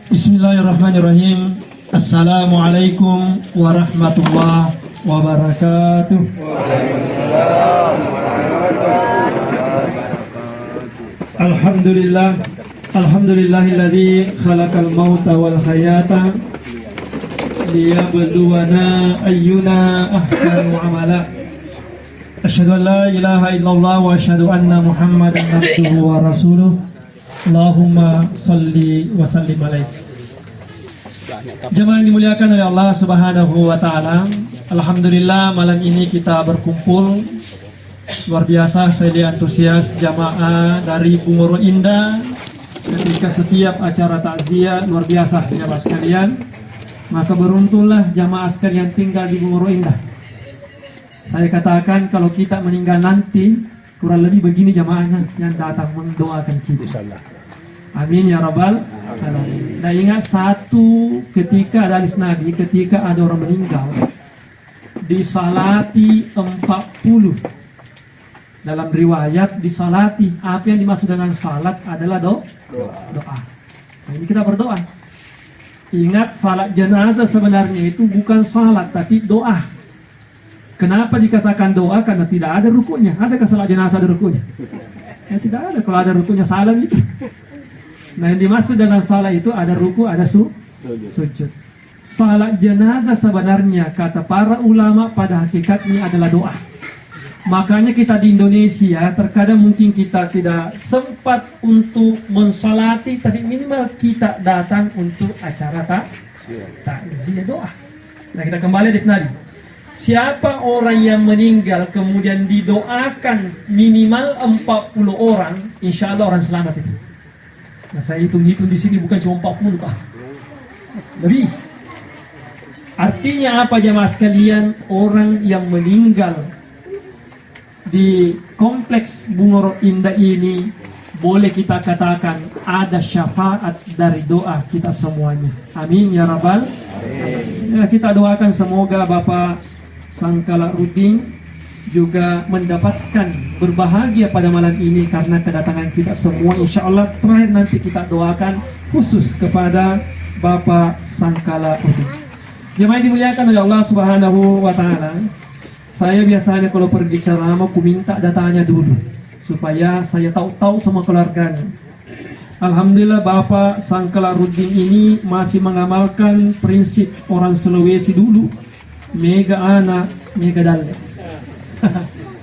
Bismillahirrahmanirrahim. Assalamualaikum warahmatullahi wabarakatuh. Alhamdulillah, alhamdulillahilladzi khalaqal mauta wal hayata liyabluwana ayyuna ahsanu amala. Asyhadu an la ilaha illallah wa asyhadu anna Muhammadan abduhu wa rasuluh. Allahumma salli wa sallim alaihi. Jemaah yang dimuliakan oleh Allah Subhanahu wa taala, alhamdulillah malam ini kita berkumpul. Luar biasa saya antusias jamaah dari Bungoro Indah ketika setiap acara takziah, luar biasa jamaah sekalian. Maka beruntunglah jamaah sekalian tinggal di Bungoro Indah. Saya katakan kalau kita meninggal nanti kurang lebih begini jamaahnya yang datang mendoakan kita. Amin ya rabbal alamin. Nah ingat satu ketika ada hadis Nabi, ketika ada orang meninggal disalati 40. Dalam riwayat disalati, apa yang dimaksud dengan salat adalah doa. Nah, ini kita berdoa. Ingat salat jenazah sebenarnya itu bukan salat tapi doa. Kenapa dikatakan doa? Karena tidak ada rukunya. Adakah salat jenazah ada rukunya? Ya tidak ada. Kalau ada rukunya salam itu. Nah yang dimaksud dengan salat itu ada ruku, ada sujud. Salat jenazah sebenarnya kata para ulama pada hakikatnya adalah doa. Makanya kita di Indonesia terkadang mungkin kita tidak sempat untuk mensalati, tapi minimal kita datang untuk acara takziah doa. Nah kita kembali di sini. Siapa orang yang meninggal kemudian didoakan minimal 40 orang, insya Allah orang selamat itu. Nah saya hitung-hitung di sini bukan cuma 40 Pak, lebih. Artinya apa jemaah sekalian? Orang yang meninggal di kompleks Bungoro Indah ini boleh kita katakan ada syafaat dari doa kita semuanya. Amin ya rabbal alamin. Ya, kita doakan semoga Bapak Sangkala Ruding juga mendapatkan berbahagia pada malam ini karena kedatangan kita semua. Insya Allah terakhir nanti kita doakan khusus kepada Bapak Sangkala Ruding. Jemaah dimuliakan oleh Allah Subhanahu wa taala. Saya biasanya kalau pergi ceramah aku minta datanya dulu supaya saya tahu sama keluarganya. Alhamdulillah Bapak Sangkala Ruding ini masih mengamalkan prinsip orang Sulawesi dulu, mega anak, mega dalek.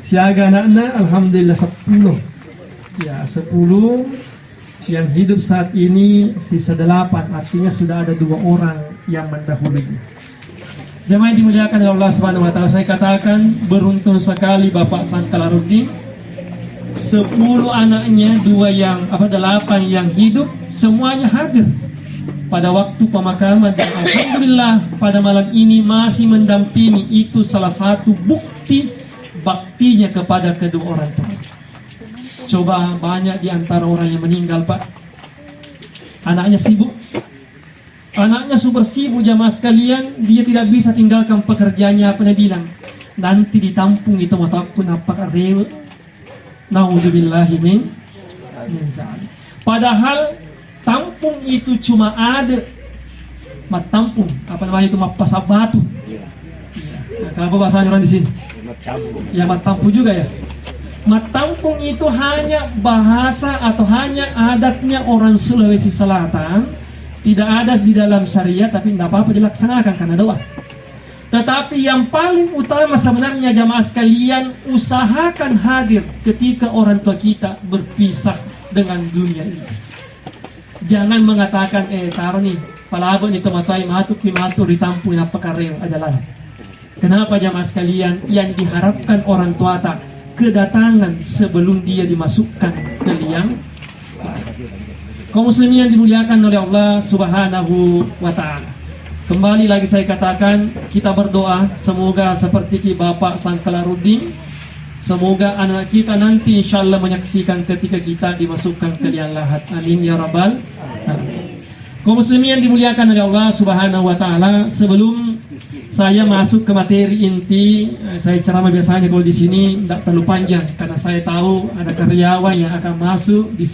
Siaga anak-anak alhamdulillah 10. Ya 10 yang hidup saat ini sisa 8, artinya sudah ada 2 orang yang mendahului. Jemaah yang dimuliakan oleh Allah Subhanahu wa taala, saya katakan beruntung sekali Bapak Sangkala Ruding. 10 anaknya, 8 yang hidup semuanya hadir pada waktu pemakaman dan alhamdulillah pada malam ini masih mendampingi. Itu salah satu bukti baktinya kepada kedua orang tua. Coba banyak di antara orang yang meninggal Pak, anaknya sibuk. Anaknya super sibuk jamaah sekalian, dia tidak bisa tinggalkan pekerjaannya. Apa dia bilang? Nanti ditampung itu mataku nampak rewe. Nauzubillahi min zalik. Padahal tampung itu cuma ada mat tampung, apa namanya itu mat pasar batu. Nah, kenapa bahasanya orang di sini? Ya mat tampung juga ya. Mat tampung itu hanya bahasa atau hanya adatnya orang Sulawesi Selatan. Tidak ada di dalam syariat, tapi tidak apa-apa dilaksanakan karena doa. Tetapi yang paling utama sebenarnya jamaah sekalian, usahakan hadir ketika orang tua kita berpisah dengan dunia ini. Jangan mengatakan, taruh nih, palabon itu matai matuk ditampung apa kareo adalah. Kenapa jamaah sekalian? Yang diharapkan orang tua tak kedatangan sebelum dia dimasukkan ke liang. Kaum muslimin yang dimuliakan oleh Allah Subhanahu wa taala. Kembali lagi saya katakan, kita berdoa semoga seperti Bapak Sangkala Ruding, semoga anak kita nanti insyaallah menyaksikan ketika kita dimasukkan ke liang lahat. Amin ya rabbal alamin. Kaum muslimin yang dimuliakan oleh Allah Subhanahu wa taala, sebelum saya masuk ke materi inti, saya ceramah biasanya kalau di sini tidak terlalu panjang karena saya tahu ada karyawan yang akan masuk di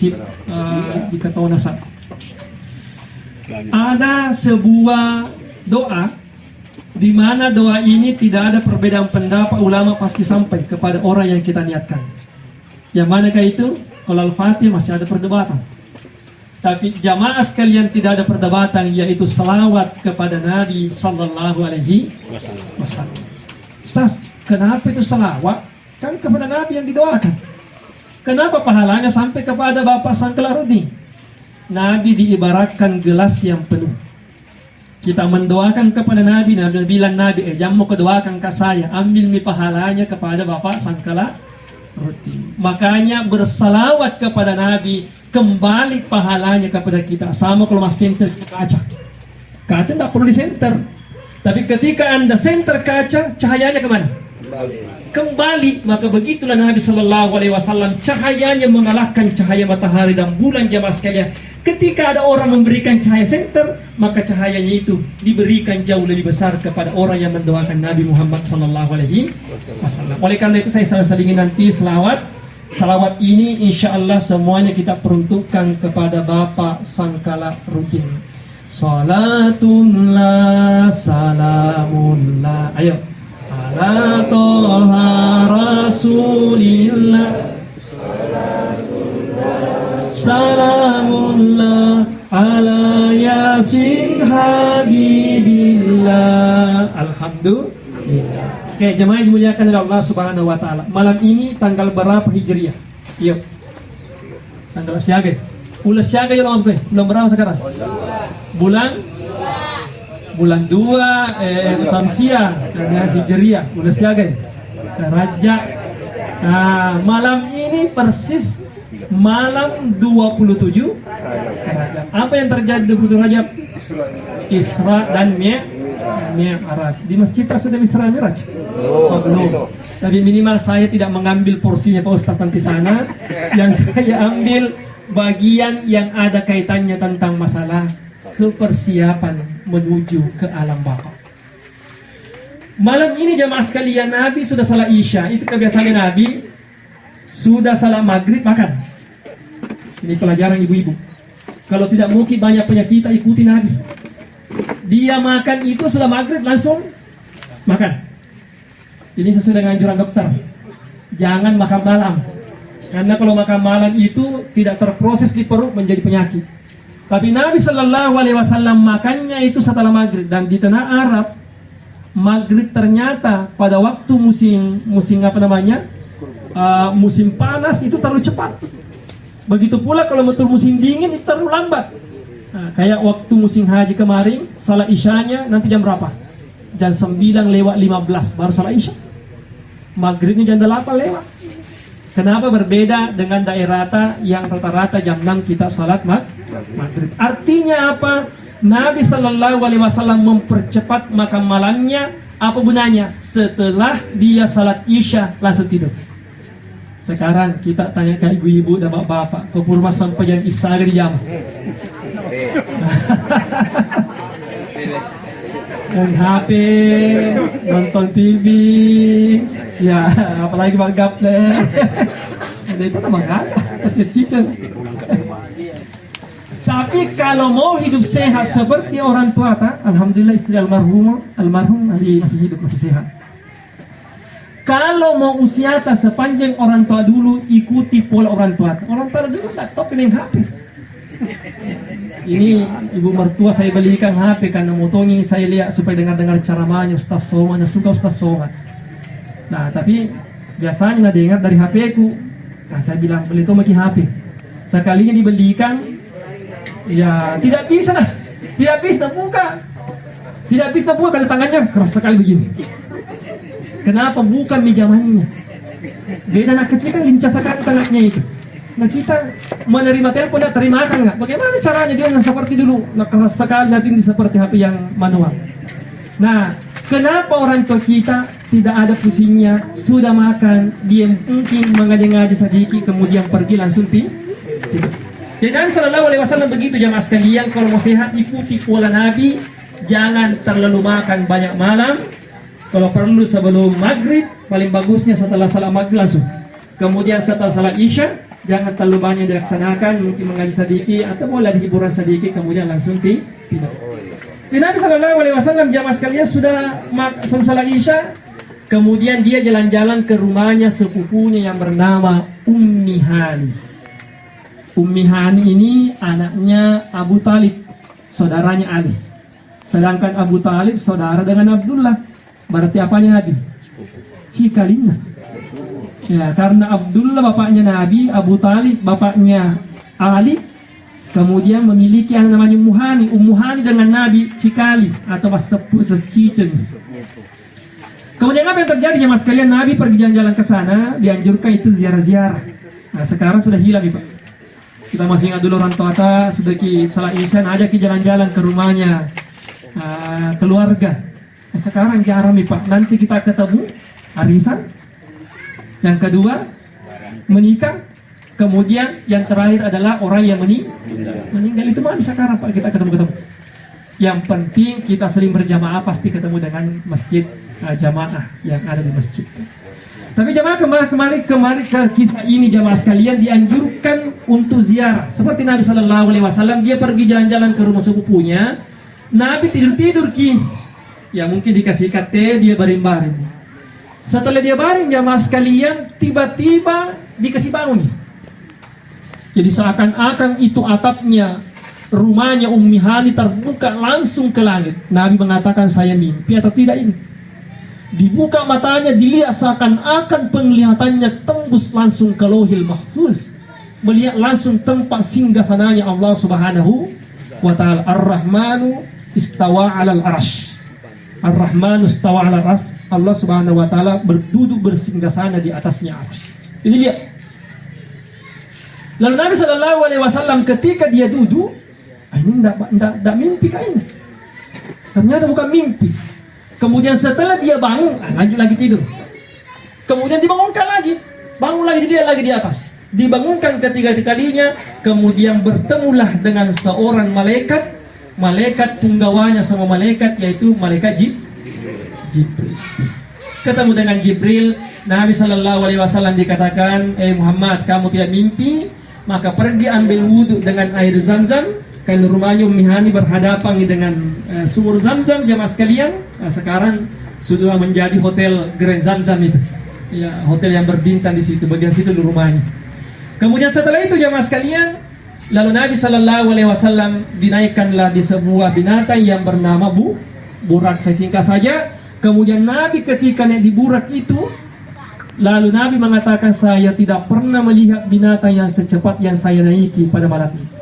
Ketua Nasab. Ada sebuah doa di mana doa ini tidak ada perbedaan pendapat, ulama pasti sampai kepada orang yang kita niatkan. Yang manakah itu? Kalau Al-Fatihah masih ada perdebatan. Tapi jamaah sekalian tidak ada perdebatan, yaitu selawat kepada Nabi Sallallahu Alaihi Wasallam. Ustaz, kenapa itu selawat? Kan kepada Nabi yang didoakan. Kenapa pahalanya sampai kepada Bapak Sangkalaruddin? Nabi diibaratkan gelas yang penuh. Kita mendoakan kepada Nabi, Nabi bilang Nabi, jangan mau kedoakan ke saya, ambil mi pahalanya kepada Bapak Sangkalaruddin. Makanya bersalawat kepada Nabi, kembali pahalanya kepada kita. Sama kalau mas center kaca. Kaca tidak perlu di center. Tapi ketika Anda center kaca, cahayanya kemana? Kembali. Maka begitulah Nabi Sallallahu Alaihi Wasallam, cahayanya mengalahkan cahaya matahari dan bulan jamaah sekalian. Ketika ada orang memberikan cahaya center, maka cahayanya itu diberikan jauh lebih besar kepada orang yang mendoakan Nabi Muhammad Sallallahu Alaihi Wasallam. Oleh karena itu saya saling nanti selawat. Salawat ini insya Allah semuanya kita peruntukkan kepada Bapak Sangkalaruddin. Salatullah, salamullah. Ayo. Ala toha rasulillah. Salamullah ala yasin habibillah. Alhamdulillah. Oke, jemaah yang dimuliakan oleh Allah Subhanahu wa taala. Malam ini tanggal berapa Hijriah? Yuk. Tanggal siaga. Ulas siaga ya lawan gue. Belum berapa sekarang? Bulan 2 Samsiah dengan Hijriah. Ulas siaga. Rajab. Nah, malam ini persis malam 27 Rajab. Apa yang terjadi 27 Rajab? Isra dan Mi'raj. Di masjid sudah Isra dan Mi'raj? Belum. Tapi minimal saya tidak mengambil porsinya Pak Ustaz nanti sana. Yang saya ambil bagian yang ada kaitannya tentang masalah kepersiapan menuju ke alam baka. Malam ini jamaah sekalian, Nabi sudah salat Isya. Itu kebiasaan Nabi. Sudah salat Maghrib makan. Ini pelajaran ibu-ibu. Kalau tidak mungkin banyak penyakit, kita ikuti Nabi. Dia makan itu sudah Maghrib langsung makan. Ini sesuai dengan anjuran dokter. Jangan makan malam. Karena kalau makan malam itu tidak terproses di perut menjadi penyakit. Tapi Nabi Sallallahu Alaihi Wasallam makannya itu setelah Maghrib. Dan di tanah Arab, Maghrib ternyata pada waktu musim musim panas itu terlalu cepat. Begitu pula kalau betul musim dingin itu terlalu lambat. Nah, kayak waktu musim haji kemarin, salat Isyanya nanti jam berapa? Jam 9:15 baru salat Isya. Maghribnya jam 8 lewat. Kenapa berbeda dengan daerah yang rata-rata jam 6 kita salat Maghrib? Artinya apa? Nabi Sallallahu Alaihi Wasallam mempercepat makan malamnya. Apa gunanya? Setelah dia salat Isya langsung tidur. Sekarang kita tanya ke ibu-ibu dan bapak-bapak, ke rumah sampai jam Isya di jam. Main HP, nonton TV, ya apalagi bang gaple. Ada itu namanya kan? Tapi kalau mau hidup sehat seperti orang tua, alhamdulillah istri almarhum masih hidup, masih sehat. Kalau mau usia sepanjang orang tua dulu, ikuti pola orang tua. Orang tua dulu tak tahu main HP. Ini ibu mertua saya belikan HP karena motonya saya lihat supaya dengar ceramahnya Ustaz Somad, suka Ustaz Somad. Nah tapi biasanya dengar dari HP ku. Nah saya bilang beli itu pakai HP. Sekalinya dibelikan, ya tidak bisa buka. Tidak bisa buka kalau tangannya keras sekali begini. Kenapa bukan mejamannya? Beda anak kecil kan lincah sekali tangannya itu. Nah kita menerima telepon dan terima akan nggak? Bagaimana caranya dia yang seperti dulu? Nah keras sekali nanti seperti HP yang manual. Nah kenapa orang tua kita tidak ada pusingnya? Sudah makan, dia mungkin mengaji-ngaji sedikit kemudian pergi langsung tidur. Jadi Nabi Sallallahu Alaihi Wasallam begitu jamaah sekalian, kalau mau sehat ikuti pola Nabi. Jangan terlalu makan banyak malam. Kalau perlu sebelum Maghrib, paling bagusnya setelah salat Maghrib langsung. Kemudian setelah salat Isya, jangan terlalu banyak dilaksanakan, mungkin mengaji sedikit atau boleh hiburan sedikit, kemudian langsung Tidak. Di Nabi SAW jamaah sekalian sudah salat Isya, kemudian dia jalan-jalan ke rumahnya sepupunya yang bernama Ummi Hani. Ummi Hani ini anaknya Abu Talib, saudaranya Ali. Sedangkan Abu Talib saudara dengan Abdullah. Berarti apanya Nabi? Cikalina. Ya, karena Abdullah bapaknya Nabi, Abu Talib bapaknya Ali, kemudian memiliki yang namanya Ummu Hani. Ummu Hani dengan Nabi cikali atau sepupu seciceng. Kemudian apa yang terjadi jemaah sekalian? Nabi pergi jalan-jalan ke sana, dianjurkan itu ziarah-ziarah. Nah, sekarang sudah hilang nih Pak. Kita masih ingat dulu orang tua sudah salat Isya ajak jalan-jalan ke rumahnya keluarga. Nah, sekarang jarang nih Pak. Nanti kita ketemu arisan. Yang kedua menikah. Kemudian yang terakhir adalah orang yang meninggal. Itu mana sekarang Pak kita ketemu. Yang penting kita sering berjamaah, pasti ketemu dengan masjid jamaah yang ada di masjid. Tapi jamaah kembali ke kisah ini jamaah sekalian, dianjurkan untuk ziarah. Seperti Nabi SAW, dia pergi jalan-jalan ke rumah sepupunya. Nabi tidur ya mungkin dikasih teh, dia baring-baring. Setelah dia baring jamaah sekalian, tiba-tiba dikasih bangun. Jadi seakan-akan itu atapnya rumahnya Ummi Hani terbuka langsung ke langit. Nabi mengatakan, saya mimpi atau tidak ini? Dibuka matanya, dilihat seakan-akan penglihatannya tembus langsung ke Lauhil Mahfuz. Melihat langsung tempat singgasananya Allah Subhanahu wa ta'ala. Ar-Rahmanu istawa 'alal arsy. Ar-Rahmanu istawa 'alal arsy. Allah Subhanahu wa ta'ala berduduk bersinggasana di atasnya arsy. Ini lihat. Lalu Nabi SAW ketika dia duduk, ini tidak mimpi kayaknya. Ternyata bukan mimpi. Kemudian setelah dia bangun, lanjut lagi tidur. Kemudian dibangunkan lagi, bangun lagi, dia lagi di atas. Dibangunkan ketiga kalinya, kemudian bertemulah dengan seorang malaikat punggawanya sama malaikat, yaitu malaikat Jibril. Ketemu dengan Jibril, Nabi SAW dikatakan, Muhammad, kamu tidak mimpi, maka pergi ambil wudhu dengan air Zam-Zam. Karena rumahnya Ummi Hani berhadapan dengan sumur Zam-Zam jamaah sekalian. Nah, sekarang sudah menjadi hotel Grand Zam-Zam itu. Ya, hotel yang berbintang di situ, bagian situ di rumahnya. Kemudian setelah itu jamaah sekalian, lalu Nabi SAW dinaikkanlah di sebuah binatang yang bernama burak. Saya singkat saja. Kemudian Nabi ketika naik di burak itu, lalu Nabi mengatakan, saya tidak pernah melihat binatang yang secepat yang saya naiki pada malam ini.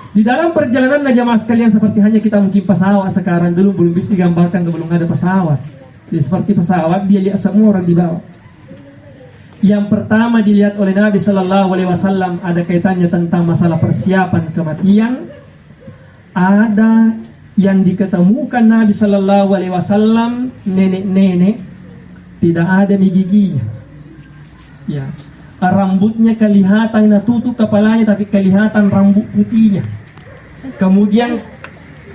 Di dalam perjalanan jamaah sekalian, seperti hanya kita mungkin pesawat sekarang, dulu belum bisa digambarkan, belum ada pesawat. Jadi seperti pesawat, dia lihat semua orang di bawah. Yang pertama dilihat oleh Nabi SAW ada kaitannya tentang masalah persiapan kematian. Ada yang diketemukan Nabi SAW, nenek-nenek tidak ada giginya. Ya, rambutnya kelihatan tutup kepalanya, tapi kelihatan rambut putihnya. Kemudian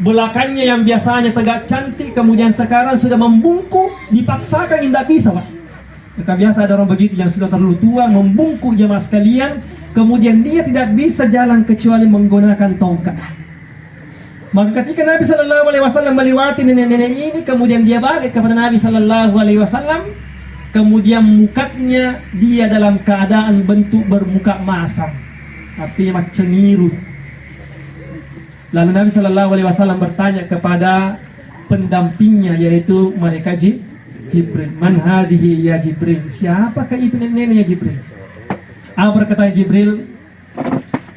belakangnya yang biasanya tegak cantik, kemudian sekarang sudah membungkuk, dipaksakan tidak bisa Pak. Maka biasa ada orang begitu yang sudah terlalu tua, membungkuk jemaah sekalian, kemudian dia tidak bisa jalan kecuali menggunakan tongkat. Maka ketika Nabi SAW melewati nenek-nenek ini, kemudian dia balik kepada Nabi SAW, kemudian mukanya dia dalam keadaan bentuk bermuka masam, artinya macam cengiru. Lalu Nabi SAW bertanya kepada pendampingnya, yaitu malaikat Jibril, man hadhihi ya Jibril, siapakah itu nenek-nenek ya Jibril? Berkata Jibril,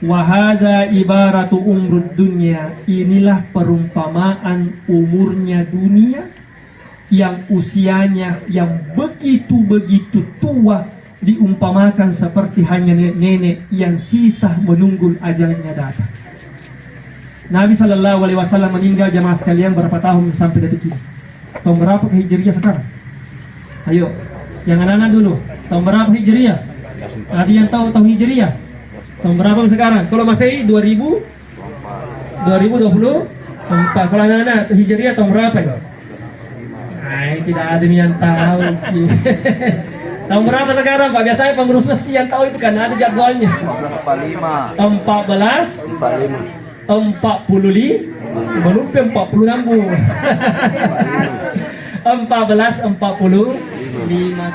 wahada ibaratu umrud dunya, inilah perumpamaan umurnya dunia yang usianya yang begitu tua, diumpamakan seperti hanya nenek yang sisa menunggu ajalnya datang. Nabi SAW meninggal jamaah sekalian berapa tahun sampai detik ini? Tahun berapa Hijriah sekarang? Ayo, yang anak-anak dulu. Tahun berapa Hijriah? Ada yang tahu tahun Hijriah? Tahun berapa sekarang? Kalau Masehi 2024. Kalau anak-anak Hijriah tahun berapa? Tidak ada yang tahu. Tahun berapa sekarang Pak? Biasanya pengurus masjid yang tahu itu, karena ada jadwalnya. 1445. Tahun 1445. Melumpi 46. 1445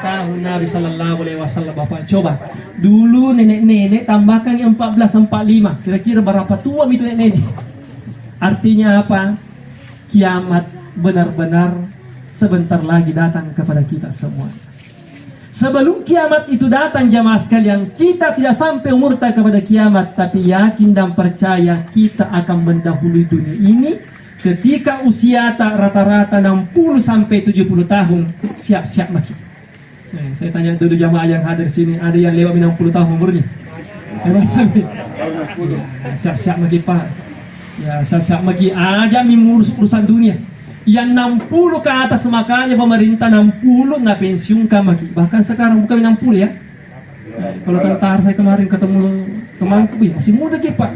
tahun Nabi Sallallahu Alaihi Wasallam. Bapak coba dulu nenek-nenek tambahkan yang 1445. Kira-kira berapa tua itu nenek-nenek? Artinya apa? Kiamat benar-benar sebentar lagi datang kepada kita semua. Sebelum kiamat itu datang jamaah sekalian, kita tidak sampai umur kepada kiamat, tapi yakin dan percaya kita akan mendahului dunia ini. Ketika usia tak rata-rata 60 sampai 70 tahun, siap-siap makin. Saya tanya dulu jamaah yang hadir sini, ada yang lewat 60 tahun umurnya? Siap-siap makin Pak. Ya, siap-siap makin aja mengurus urusan dunia. Yang 60 ke atas makanya pemerintah 60 nggak pensiunkan makin. Bahkan sekarang bukan 60 ya. Kalau tentara saya kemarin ketemu teman, masih muda gitu Pak.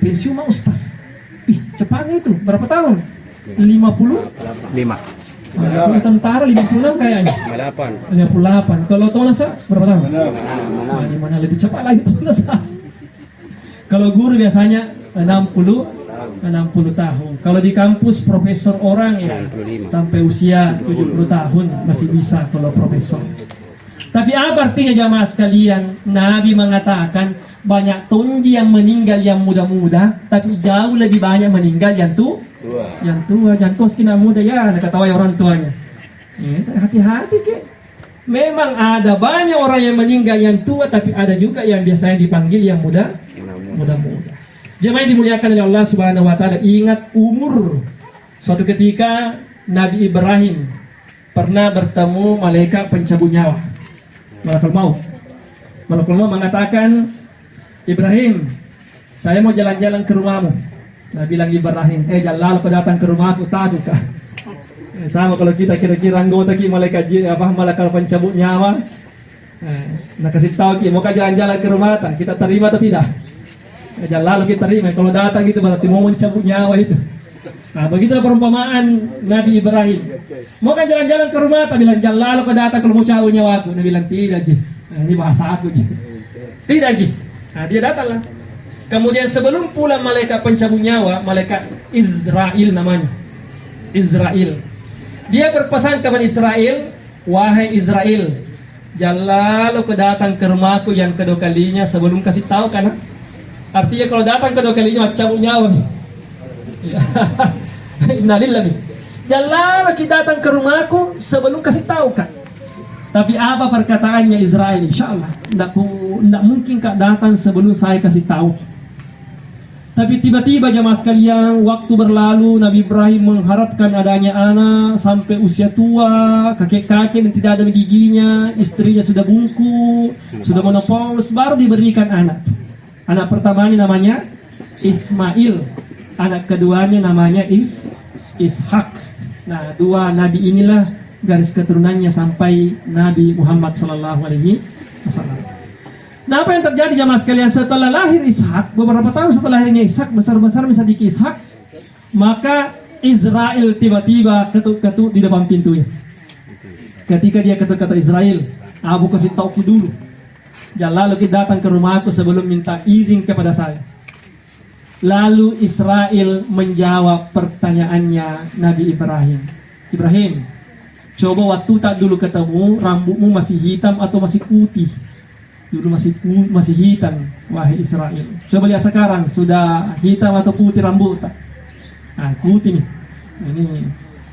Pensiun mah ustaz. Ih, cepatnya itu. Berapa tahun? 55. Kalau tentara 56 kayaknya. 58. Kalau Tonasa berapa tahun? Di mana lebih cepat lagi Tonasa. Kalau guru biasanya 60 tahun. Kalau di kampus profesor orang ya sampai usia 70 tahun masih bisa kalau profesor. Tapi apa artinya jamaah sekalian? Nabi mengatakan banyak tonji yang meninggal yang muda-muda, tapi jauh lebih banyak meninggal yang tua. Yang tua sekina muda ya, ketawa orang tuanya. Hati-hati ke. Memang ada banyak orang yang meninggal yang tua, tapi ada juga yang biasanya dipanggil yang muda. Jemaah yang dimuliakan oleh Allah Subhanahu wa taala, ingat umur. Suatu ketika Nabi Ibrahim pernah bertemu malaikat pencabut nyawa. Malakul Maut. Malakul Maut mengatakan, "Ibrahim, saya mau jalan-jalan ke rumahmu." Nabi bilang Ibrahim, "Jalan kau datang ke rumahku takut kah?" Sama kalau kita kira-kira anggota malaikat malaikat pencabut nyawa. Nah kasih tahu mau jalan-jalan ke rumah kita terima atau tidak? Jangan lalu kita terima. Kalau datang gitu berarti mau mencabut nyawa itu. Nah begitulah perumpamaan Nabi Ibrahim. Mau kan jalan-jalan ke rumah, tak bilang jangan lalu kau datang kalau mau cabut nyawa aku. Nabi bilang tidak Ji. Nah, ini bahasa aku Ji. Tidak Ji. Nah dia datanglah. Kemudian sebelum pulang malaikat pencabut nyawa, malaikat Israel namanya. Israel. Dia berpesan kepada Israel, wahai Israel, jangan lalu kau datang ke rumahku yang kedua kalinya sebelum kasih tahu kan? Artinya kalau datang kedua kalinya cabut nyawa. Innalillahi. Janganlah kita datang ke rumahku sebelum kasih tahu kan. Tapi apa perkataannya Israel? Insyaallah tidak mungkin kak datang sebelum saya kasih tahu. Tapi tiba-tiba jemaah sekalian, waktu berlalu, Nabi Ibrahim mengharapkan adanya anak sampai usia tua, kakek-kakek yang tidak ada giginya, istrinya sudah bungku, sudah menopause, baru diberikan anak. Anak pertamanya namanya Ismail, anak keduanya namanya Ishak. Nah, dua nabi inilah garis keturunannya sampai Nabi Muhammad SAW. Nah, apa yang terjadi jemaah sekalian setelah lahir Ishak, beberapa tahun setelah lahirnya Ishak, besar-besar misalnya Ishak, maka Israel tiba-tiba ketuk-ketuk di depan pintunya. Ketika dia ketuk-ketuk Israel, Abu kasih tahu dulu. Jangan lalu kita datang ke rumahku sebelum minta izin kepada saya. Lalu Israel menjawab pertanyaannya Nabi Ibrahim. Ibrahim, coba waktu tak dulu ketemu, rambutmu masih hitam atau masih putih? Dulu masih hitam, wahai Israel. Coba lihat sekarang, sudah hitam atau putih rambut tak? Nah, putih nih. Ini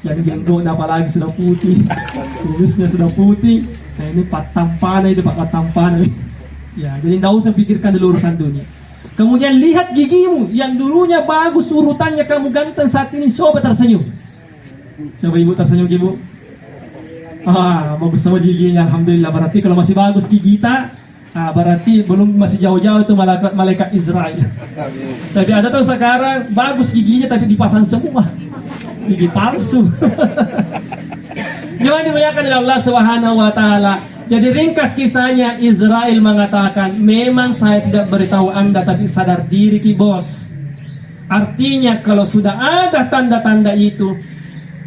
yang jenggot apalagi sudah putih, kumisnya sudah putih. Nah, ini patampana itu pak patampana. Ya, jadi tidak usah pikirkan dulu urusan dunia. Kemudian lihat gigimu yang dulunya bagus urutannya, kamu ganteng, saat ini coba tersenyum. Coba ibu tersenyum ibu. Bagus semua giginya, alhamdulillah. Berarti kalau masih bagus gigi kita, berarti belum masih jauh-jauh itu malaikat Israel. Tapi ada tuh sekarang bagus giginya tapi dipasang semua gigi palsu. Jangan dimuliakan oleh Allah Subhanahu wa taala. Jadi ringkas kisahnya, Israel mengatakan, memang saya tidak beritahu Anda, tapi sadar diri ki bos. Artinya kalau sudah ada tanda-tanda itu,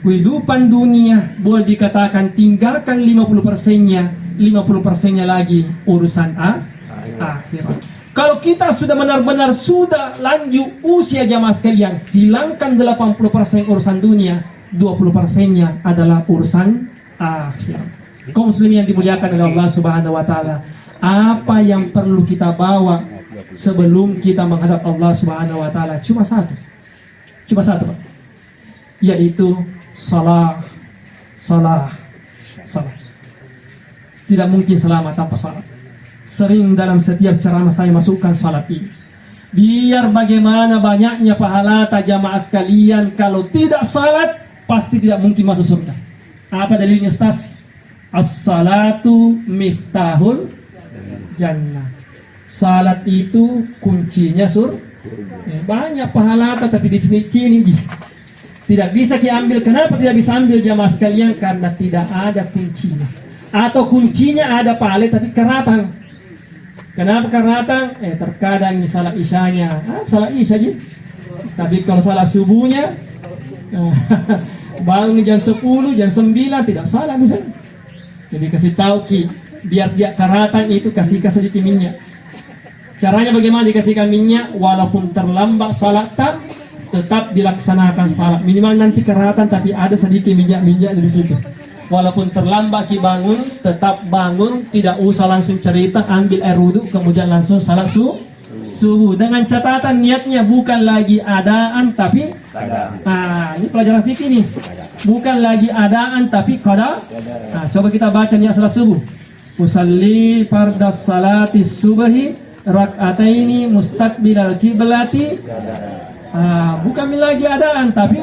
kehidupan dunia boleh dikatakan tinggalkan 50%-nya, 50%-nya lagi urusan akhirat. Kalau kita sudah benar-benar sudah lanjut usia jamaah sekalian, hilangkan 80% urusan dunia, 20%-nya adalah urusan akhirat. Kaum muslimin yang dimuliakan oleh Allah Subhanahu wa taala, apa yang perlu kita bawa sebelum kita menghadap Allah Subhanahu wa taala cuma satu. Cuma satu, Pak. Yaitu salat. Tidak mungkin selamat tanpa salat. Sering dalam setiap ceramah saya masukkan salat ini. Biar bagaimana banyaknya pahala jamaah sekalian, kalau tidak salat pasti tidak mungkin masuk surga. Apa dalilnya, Ustaz? As-salatu miftahul jannah. Salat itu kuncinya surga. Banyak pahala tapi di sini tidak bisa diambil. Kenapa tidak bisa ambil jamaah sekalian? Karena tidak ada kuncinya. Atau kuncinya ada pahala tapi keratang. Kenapa keratang? Terkadang salah isyanya, salah isya aja. Tapi kalau salah subuhnya, bangun jam 10, jam 9 tidak salah misalnya. Jadi kasih tahu biar dia keratang itu kasihkan sedikit minyak. Caranya bagaimana dikasihkan minyak? Walaupun terlambat salat tetap dilaksanakan salat. Minimal nanti keratan tapi ada sedikit minyak di situ. Walaupun terlambat bangun, tetap bangun, tidak usah langsung cerita, ambil air wudhu, kemudian langsung salat subuh. Dengan catatan niatnya bukan lagi adaan tapi ini pelajaran fikih nih. Bukan lagi adaan tapi qada. Coba kita baca niat salat subuh. Usalli fardas salati subhi rak'ataini mustaqbilal kiblati. Bukan lagi adaan tapi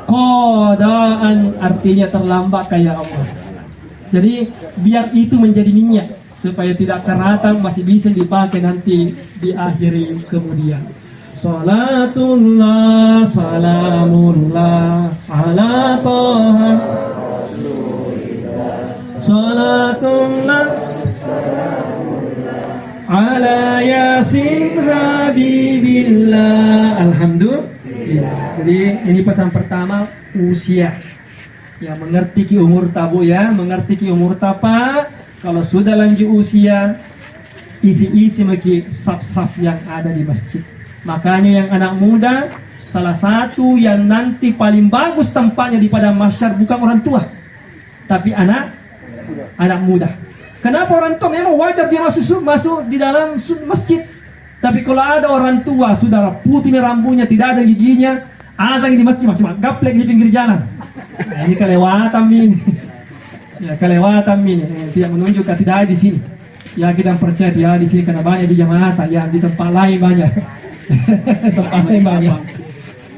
qadaan, artinya terlambat kayak Allah. Jadi biar itu menjadi minyak supaya tidak keratang, masih bisa dipakai nanti di akhir kemudian. Salatullah salamullah ala toha salatullah ala yasin habibillah. Alhamdulillah. Jadi ini pesan pertama, usia. Ya, mengerti ki umur tabu ya, mengerti ki umur tapa. Kalau sudah lanjut usia, isi maki saf-saf yang ada di masjid. Makanya yang anak muda, salah satu yang nanti paling bagus tempatnya di padang mahsyar bukan orang tua, tapi anak muda. Kenapa orang tua? Memang wajar dia masuk di dalam masjid. Tapi kalau ada orang tua, saudara, putih rambutnya, tidak ada giginya, azan di masjid masih gaplek di pinggir jalan. Nah, ini kelewatan ini. Ya, kelewatan ini. Tidak menunjukkan tidak ada di sini. Ya, kita percaya dia di sini karena banyak di jamaah, ya di tempat lain banyak. Tempat lain banyak.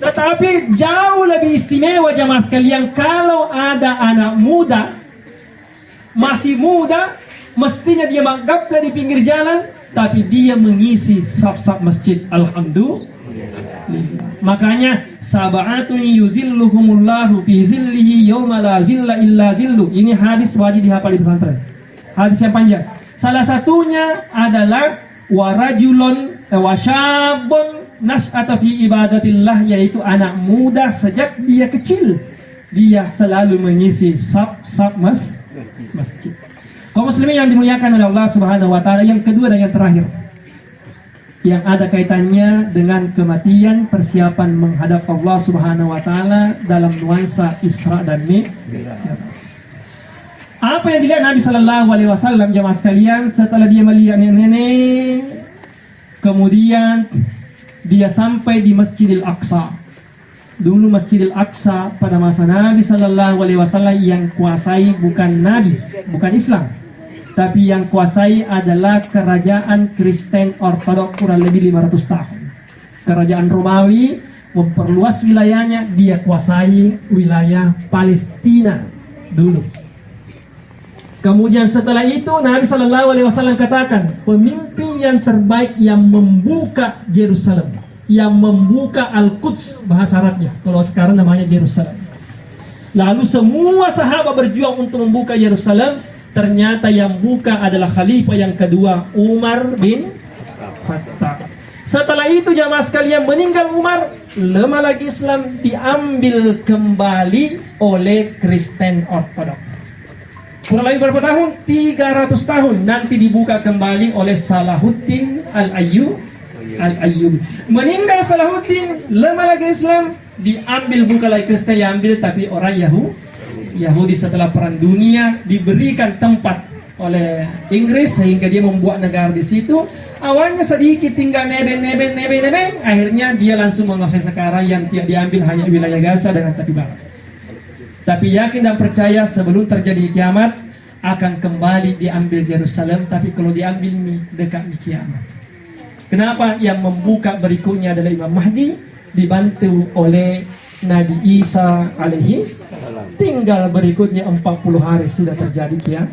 Tetapi jauh lebih istimewa jamaah sekalian kalau ada anak muda, masih muda, mestinya dia gaplek di pinggir jalan, tapi dia mengisi saf-saf masjid. Alhamdulillah. Makanya sab'atun yuzilluhumullahu fi zillihi yawma la zilla illa zillu. Ini hadis wajib dihafal di pesantren. Hadis yang panjang. Salah satunya adalah warajulun wasyabun nas'ata fi ibadatillah, yaitu anak muda sejak dia kecil dia selalu mengisi saf-saf masjid. Kaum muslimin yang dimuliakan oleh Allah Subhanahu wa taala, yang kedua dan yang terakhir yang ada kaitannya dengan kematian, persiapan menghadap Allah Subhanahu wa taala dalam nuansa Isra dan Mi'raj. Apa yang dilihat Nabi sallallahu alaihi wasallam jemaah sekalian setelah dia melihat nenek, kemudian dia sampai di Masjidil Aqsa. Dulu Masjidil Aqsa pada masa Nabi sallallahu alaihi wasallam yang kuasai bukan Nabi, bukan Islam, tapi yang kuasai adalah kerajaan Kristen Ortodok kurang lebih 500 tahun. Kerajaan Romawi memperluas wilayahnya, dia kuasai wilayah Palestina dulu. Kemudian setelah itu Nabi Shallallahu Alaihi Wasallam katakan, pemimpin yang terbaik yang membuka Yerusalem, yang membuka Al-Quds bahasa Arabnya, kalau sekarang namanya Yerusalem. Lalu semua sahabat berjuang untuk membuka Yerusalem. Ternyata yang buka adalah khalifah yang kedua, Umar bin Khattab. Setelah itu jamaah sekalian, meninggal Umar, lemah lagi Islam, diambil kembali oleh Kristen Ortodok. Kurang lebih berapa tahun? 300 tahun. Nanti dibuka kembali oleh Salahuddin Al-Ayyubi. Meninggal Salahuddin, lemah lagi Islam, diambil bukan lagi Kristen yang ambil, tapi orang Yahudi setelah perang dunia diberikan tempat oleh Inggris sehingga dia membuat negara di situ. Awalnya sedikit tinggal nebeng, akhirnya dia langsung menguasai sekarang yang tidak diambil hanya wilayah Gaza dengan tepi barat. Tapi yakin dan percaya sebelum terjadi kiamat akan kembali diambil Yerusalem, tapi kalau diambil dekat kiamat. Kenapa? Yang membuka berikutnya adalah Imam Mahdi, dibantu oleh Nabi Isa alaihi. Tinggal berikutnya 40 hari sudah terjadi kiamat.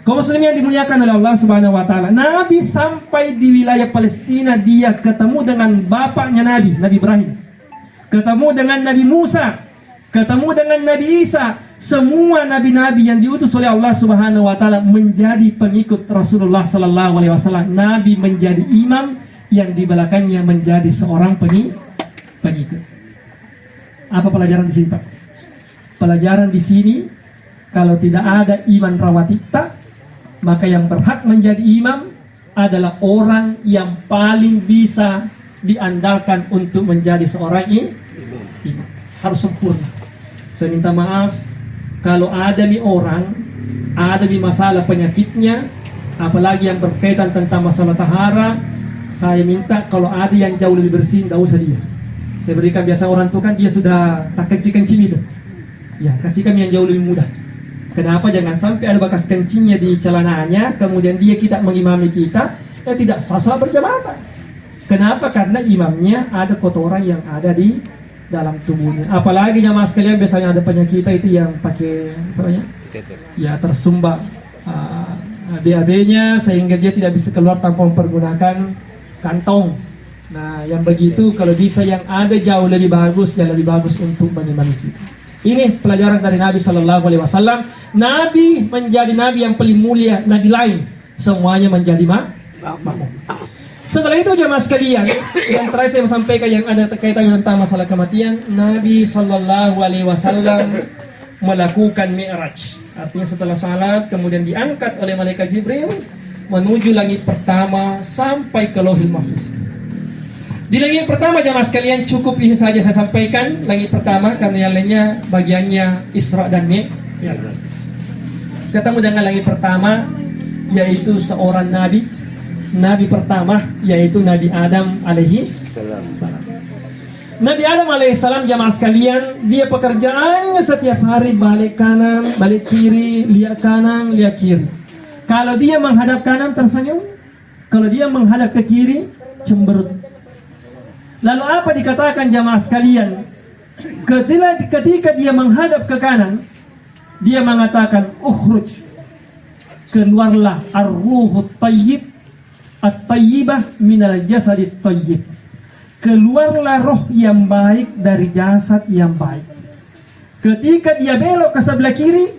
Kaum muslimin yang dimuliakan oleh Allah Subhanahu wa taala. Nabi sampai di wilayah Palestina, dia ketemu dengan bapaknya Nabi Ibrahim. Ketemu dengan Nabi Musa, ketemu dengan Nabi Isa. Semua nabi-nabi yang diutus oleh Allah Subhanahu wa taala menjadi pengikut Rasulullah sallallahu alaihi wasallam. Nabi menjadi imam, yang di belakangnya menjadi seorang pengikut. Apa pelajaran di sini, Pak? Pelajaran di sini, kalau tidak ada iman rawatibta, maka yang berhak menjadi imam adalah orang yang paling bisa diandalkan untuk menjadi seorang imam. Harus sempurna. Saya minta maaf kalau ada orang, ada masalah penyakitnya, apalagi yang berkaitan tentang masalah tahara, saya minta kalau ada yang jauh lebih bersih, tidak usah dia. Saya berikan biasa orang itu kan dia sudah tak kencing itu. Ya, kasihkan yang jauh lebih mudah. Kenapa? Jangan sampai ada bekas kencingnya di celananya, kemudian kita mengimami kita, tidak sah berjamaah. Kenapa? Karena imamnya ada kotoran yang ada di dalam tubuhnya. Apalagi jamaah sekalian, biasanya ada penyakit itu yang pakai ya tersumbat BAB-nya sehingga dia tidak bisa keluar tanpa mempergunakan kantong. Nah, yang begitu kalau bisa yang ada jauh lebih bagus, yang lebih bagus untuk mengimami kita. Ini pelajaran dari Nabi Sallallahu Alaihi Wasallam. Nabi menjadi nabi yang paling mulia, nabi lain semuanya menjadi makmum. Setelah itu jemaah sekalian, yang terakhir saya sampaikan yang ada kaitan tentang masalah kematian. Nabi Sallallahu Alaihi Wasallam melakukan Mi'raj. Artinya setelah salat kemudian diangkat oleh malaikat Jibril menuju langit pertama sampai ke Lauhul Mahfuz. Di langit pertama jemaah sekalian, cukup ini saja saya sampaikan langit pertama, karena yang lainnya bagiannya Isra dan Mi'raj. Ketemu dengan langit pertama, yaitu seorang nabi pertama, yaitu Nabi Adam alaihi salam. Nabi Adam alaihi salam jamaah sekalian, dia pekerjaannya setiap hari balik kanan, balik kiri, lihat kanan, lihat kiri. Kalau dia menghadap kanan tersenyum, kalau dia menghadap ke kiri cemberut. Lalu apa dikatakan jamaah sekalian? Ketika dia menghadap ke kanan, dia mengatakan ukhruj, keluarlah ar-ruhut tayyib at-tayyibah minal jasadit tayyib. Keluarlah roh yang baik dari jasad yang baik. Ketika dia belok ke sebelah kiri,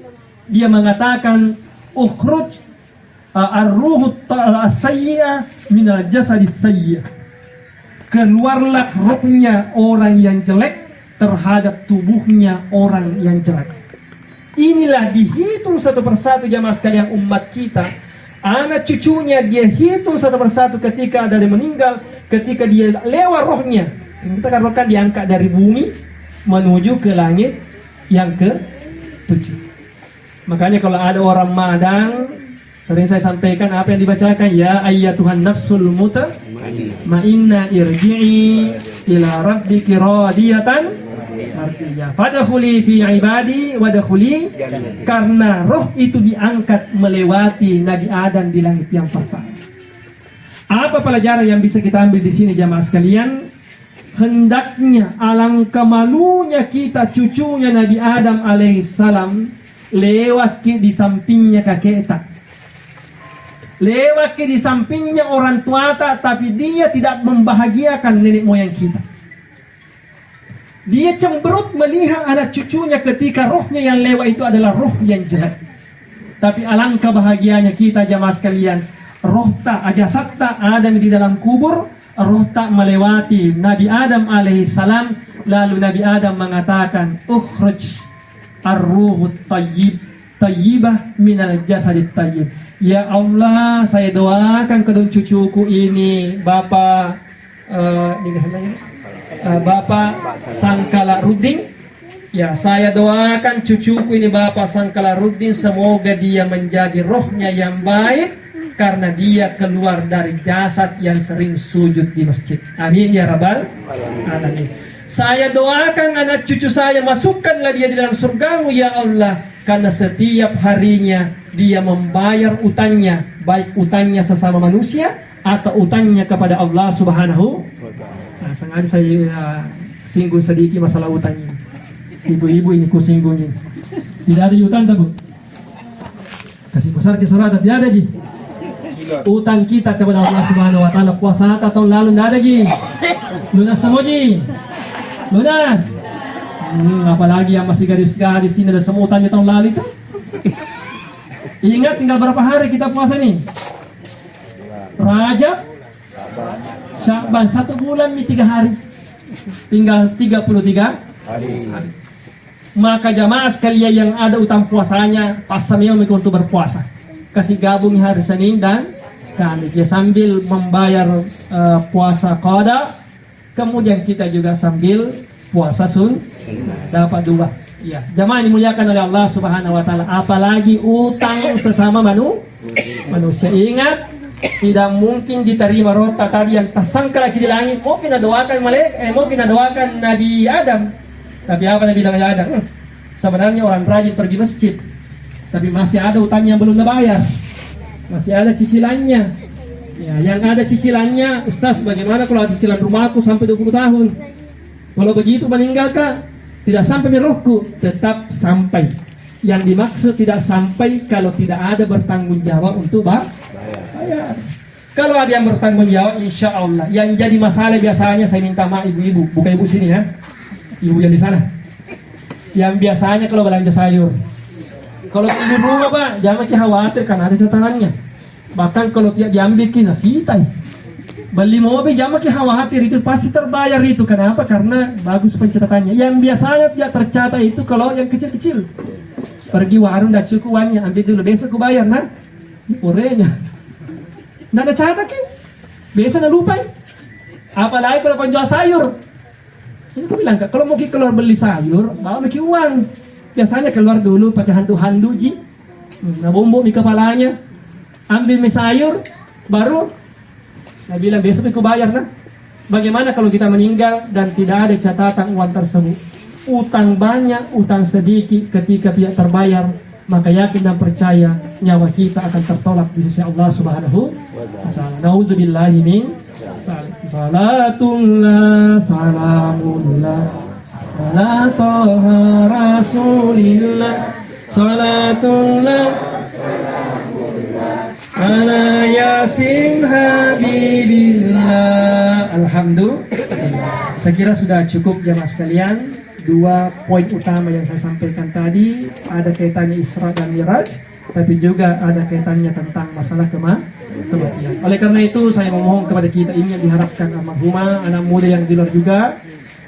dia mengatakan ukhruj ar-ruhut as-sayyi'ah minal jasadis sayyi'ah. Keluarlah rohnya orang yang jelek terhadap tubuhnya orang yang jelek. Inilah dihitung satu persatu jamaah sekalian umat kita. Anak cucunya dia hitung satu persatu ketika ada yang meninggal, ketika dia lewat rohnya. Kita kan diangkat dari bumi menuju ke langit yang ke-7. Makanya kalau ada orang madang, sering saya sampaikan apa yang dibacakan, ya ayyatuhan nafsul mutmainnah irji'i ila rabbiki radiyatan mardiyah fadkhuli fi ibadi wadkhuli, karena roh itu diangkat melewati Nabi Adam di langit yang pertama. Apa pelajaran yang bisa kita ambil di sini jamaah sekalian? Hendaknya alangkah malunya kita cucunya Nabi Adam alaihissalam lewat di sampingnya kakek tak. Lewat di sampingnya orang tua tak, tapi dia tidak membahagiakan nenek moyang kita. Dia cemberut melihat anak cucunya ketika rohnya yang lewat itu adalah roh yang jelek. Tapi alangkah bahagianya kita jamaah sekalian, roh tak, jasad tak ada di dalam kubur, roh tak melewati Nabi Adam alaihissalam. Lalu Nabi Adam mengatakan ukhruj ar-ruhut tayyib tayyibah minal jasadit tayyib. Ya Allah, saya doakan kedua cucuku ini, Bapak Bapak Sangkala Ruding. Ya, saya doakan cucuku ini Bapak Sangkala Ruding, semoga dia menjadi rohnya yang baik karena dia keluar dari jasad yang sering sujud di masjid. Amin ya rabbal alamin. Saya doakan anak cucu saya, masukkanlah dia di dalam surgamu ya Allah, karena setiap harinya dia membayar utangnya, baik utangnya sesama manusia atau utangnya kepada Allah Subhanahu. Nah, sengaja saya singgung sedikit masalah utangnya. Ibu-ibu ini ku singgungin. Tidak ada utang tak, Bu? Kasih besar ke surat, tidak ada, Ji. Utang kita kepada Allah Subhanahu wa taala puasa tahun lalu tidak ada, Ji. Lunas semua, Ji. Lunas. Apalagi yang masih gadis-gadis ini ada semua utangnya tahun lalu itu. Ingat tinggal berapa hari kita puasa nih? Rajab, Sya'ban, 1 bulan nih 3 hari. Tinggal 33 hari. Maka jamaah sekalian yang ada utang puasanya, pas seminggu untuk berpuasa, kasih gabung hari Senin dan Kamis. Ya, sambil membayar puasa qada, kemudian kita juga sambil puasa dapat 2. Ya, jamaah dimuliakan oleh Allah Subhanahu wa taala. Apalagi utang sesama manusia. Ingat, tidak mungkin diterima rota tadi yang tersangka lagi di langit. Mau kita doakan mau kita doakan Nabi Adam. Tapi apa Nabi Adam? Sebenarnya orang rajin pergi masjid, tapi masih ada utangnya yang belum dibayar, masih ada cicilannya. Ya, yang ada cicilannya, Ustaz, bagaimana kalau cicilan rumahku sampai 20 tahun? Kalau begitu meninggal kah? Tidak sampai mirohku, tetap sampai. Yang dimaksud tidak sampai kalau tidak ada bertanggung jawab untuk bayar. Kalau ada yang bertanggung jawab, insya Allah. Yang jadi masalah biasanya, saya minta maaf ibu-ibu, bukan ibu sini ya, ibu yang di sana. Yang biasanya kalau belanja sayur, kalau ibu rumah Pak, jangan khawatir karena ada catatannya. Bahkan kalau tidak diambil nasi tay, beli mobil jangan khawatir, itu pasti terbayar itu. Kenapa? Karena bagus pencatatannya. Yang biasanya tidak tercatat itu kalau yang kecil-kecil. Pergi warung dah cukup uangnya, ambil dulu, besok ku bayar nah. Orenya. Nggak ada catat kan? Biasa nak lupa. Apalagi kalau penjual sayur. Ini aku bilang, kalau mau keluar beli sayur, bawa miki uang. Biasanya keluar dulu pakai handu-handu ji. Nah, bombo di kepalanya. Ambil mie sayur, baru saya bilang besok aku bayar nah. Bagaimana kalau kita meninggal dan tidak ada catatan uang tersebut? Utang banyak, utang sedikit, ketika tidak terbayar, maka yakin dan percaya nyawa kita akan tertolak di sisi Allah Subhanahu wa taala. Nauzubillahi min salatullah salamullah ala toha rasulillah salatullah ala yasin habibillah. Alhamdulillah. Saya kira sudah cukup jamaah sekalian. 2 poin utama yang saya sampaikan tadi, ada kaitannya Isra dan Miraj, tapi juga ada kaitannya tentang masalah kematian. Oleh karena itu saya memohon kepada kita ini yang diharapkan almarhumah, anak muda yang di luar juga,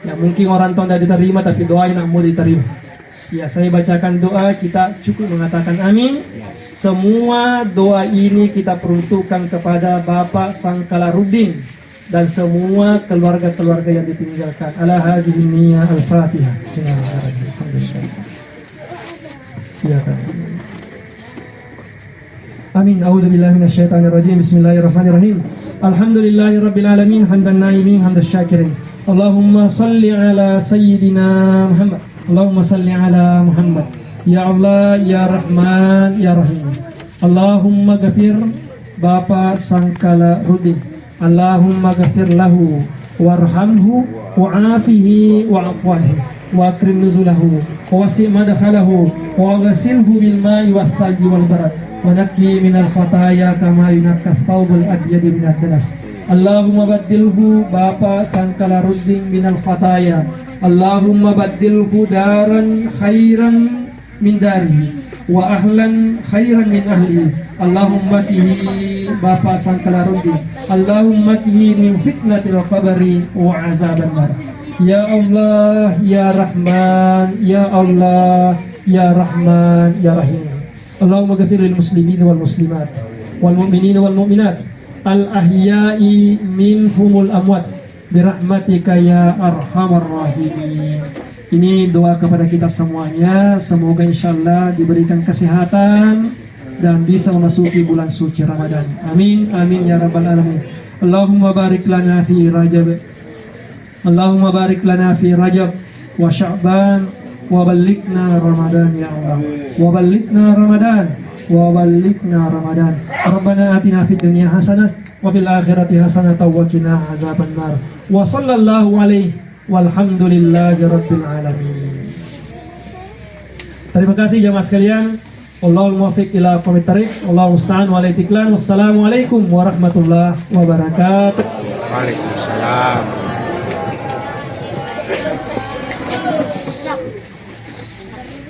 yang mungkin orang tua tidak diterima tapi doa anak muda diterima. Ya, saya bacakan doa, kita cukup mengatakan amin. Semua doa ini kita peruntukkan kepada Bapak Sangkala Ruding dan semua keluarga-keluarga yang ditinggalkan. Ala hadhihi niyyah al-Fatihah. Bismillahirrahmanirrahim. Amin. A'udzubillahi minasyaitonirrajim. Bismillahirrahmanirrahim. Alhamdulillahirabbil alamin, hamdan na'imin, hamdas syakirin. Allahumma salli ala sayyidina Muhammad. Allahumma salli ala Muhammad. Ya Allah, ya Rahman, ya Rahim. Allahumma ghafir Bapak Sangkala Ruding. Allahumma ghafir lahu warhamhu wa'afihi wa'afwahi wa akrim nuzulahu wa wasi' madkhalahu wa ghasilhu bil ma'i was salji wal barad wa nakki minal khataya kama yunakkas thawbul abyad minad danas. Allahumma baddilhu Bapak Sangkala Ruding minal khataya. Allahumma baddilhu daran khairan min darihi wa ahlan khairan min ahlihi. Allahumma kihi Bapak Sangkala Ruding. Allahumma kihi min fitnatil qabri wa azaban nar. Ya Allah, ya Rahman, ya Allah, ya Rahman, ya Rahim. Allahumma ghafir lil muslimin wal muslimat wal mu'minin wal mu'minat al ahya'i minhumul amwat birahmatika ya arhamar rahimin. Ini doa kepada kita semuanya, semoga insyaallah diberikan kesehatan dan bisa memasuki bulan suci Ramadan. Amin amin ya rabbal alamin. Allahumma barik lana fi Rajab. Allahumma barik lana fi Rajab wa Sya'ban wa ballighna Ramadan ya Allah. Wa ballighna Ramadan wa ballighna Ramadan. Rabbana atina fid dunya hasanah wa fil akhirati hasanah wa qina azabannar. Wa sallallahu alaihi walhamdulillahi rabbil alamin. Terima kasih jamaah sekalian. Allahul muwaffiq ila aqwamit thariq. Allahu musta'an wa alaihi tiklan. Wassalamualaikum warahmatullahi wabarakatuh. Waalaikumsalam.